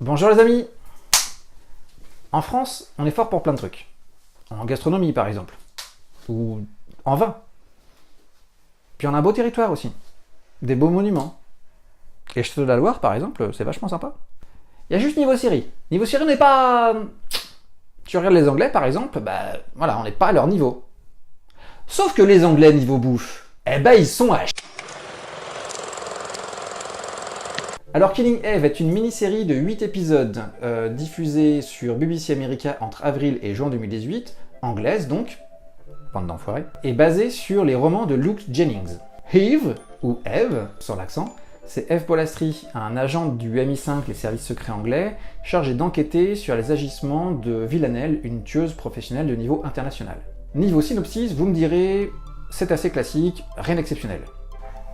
Bonjour les amis. En France, on est fort pour plein de trucs. En gastronomie par exemple. Ou en vin. Puis on a un beau territoire aussi. Des beaux monuments. Et Château de la Loire par exemple, c'est vachement sympa. Il y a juste niveau série. Niveau série, on n'est pas... Tu regardes les Anglais par exemple, bah voilà, on n'est pas à leur niveau. Sauf que les Anglais niveau bouffe, eh ben ils sont à... Alors Killing Eve est une mini-série de 8 épisodes diffusée sur BBC America entre avril et juin 2018, anglaise donc, bande d'enfoirés, et basée sur les romans de Luke Jennings. Eve, ou Eve, sans l'accent, c'est Eve Polastri, un agent du MI5, les services secrets anglais, chargé d'enquêter sur les agissements de Villanelle, une tueuse professionnelle de niveau international. Niveau synopsis, vous me direz, c'est assez classique, rien d'exceptionnel.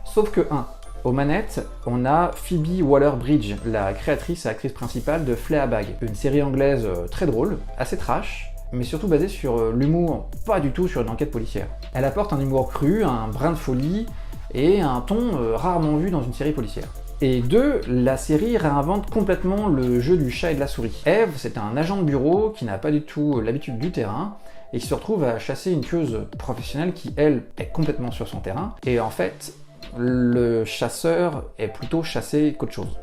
Sauf que 1. Aux manettes, on a Phoebe Waller-Bridge, la créatrice et actrice principale de Fleabag, une série anglaise très drôle, assez trash, mais surtout basée sur l'humour, pas du tout sur une enquête policière. Elle apporte un humour cru, un brin de folie, et un ton rarement vu dans une série policière. Et 2, la série réinvente complètement le jeu du chat et de la souris. Eve, c'est un agent de bureau qui n'a pas du tout l'habitude du terrain, et qui se retrouve à chasser une tueuse professionnelle qui, elle, est complètement sur son terrain, et en fait, le chasseur est plutôt chassé qu'autre chose.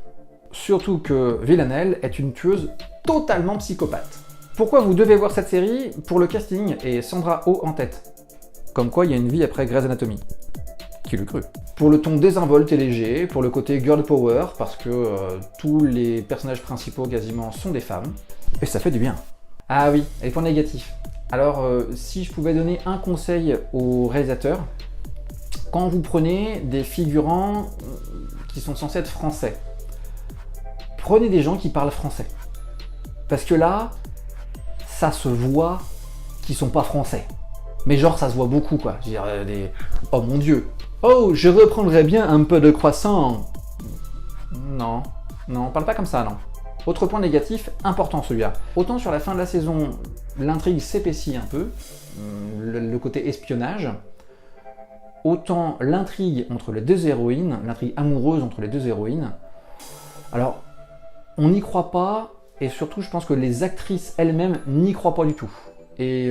Surtout que Villanelle est une tueuse totalement psychopathe. Pourquoi vous devez voir cette série? Pour le casting et Sandra Oh en tête. Comme quoi il y a une vie après Grey's Anatomy. Qui l'eût cru? Pour le ton désinvolte et léger, pour le côté girl power, parce que tous les personnages principaux quasiment sont des femmes, et ça fait du bien. Ah oui, et les points négatifs. Alors si je pouvais donner un conseil aux réalisateurs, quand vous prenez des figurants qui sont censés être français, prenez des gens qui parlent français. Parce que là, ça se voit qu'ils sont pas français. Mais genre, ça se voit beaucoup, quoi. Je veux dire, des... Oh mon Dieu. Oh, je reprendrais bien un peu de croissant. Non, non, parle pas comme ça, non. Autre point négatif, important celui-là. Autant sur la fin de la saison, l'intrigue s'épaissit un peu, le côté espionnage, autant l'intrigue entre les deux héroïnes, l'intrigue amoureuse entre les deux héroïnes, alors on n'y croit pas, et surtout je pense que les actrices elles-mêmes n'y croient pas du tout. Et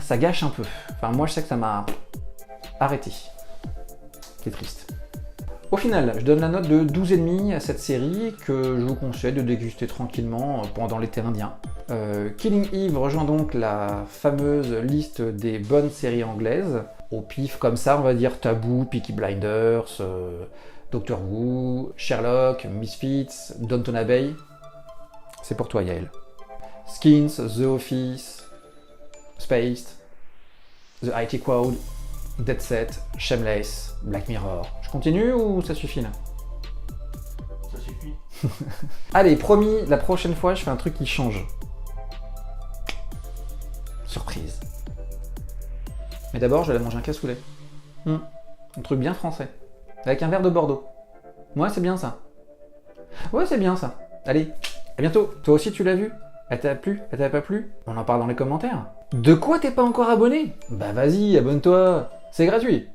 ça gâche un peu. Enfin moi je sais que ça m'a arrêté. C'est triste. Au final, je donne la note de 12,5 à cette série que je vous conseille de déguster tranquillement pendant l'été indien. Killing Eve rejoint donc la fameuse liste des bonnes séries anglaises. Au pif comme ça, on va dire Taboo, Peaky Blinders, Doctor Who, Sherlock, Misfits, Downton Abbey. C'est pour toi Yael. Skins, The Office, Spaced, The IT Crowd, Dead Set, Shameless, Black Mirror. Je continue ou ça suffit là? Ça suffit. Allez, promis, la prochaine fois je fais un truc qui change. Surprise. Mais d'abord, je vais aller manger un cassoulet. Un truc bien français. Avec un verre de Bordeaux. Ouais, c'est bien ça. Ouais, c'est bien ça. Allez, à bientôt. Toi aussi, tu l'as vu? Elle t'a plu? Elle t'a pas plu? On en parle dans les commentaires. De quoi t'es pas encore abonné? Bah vas-y, abonne-toi. C'est gratuit.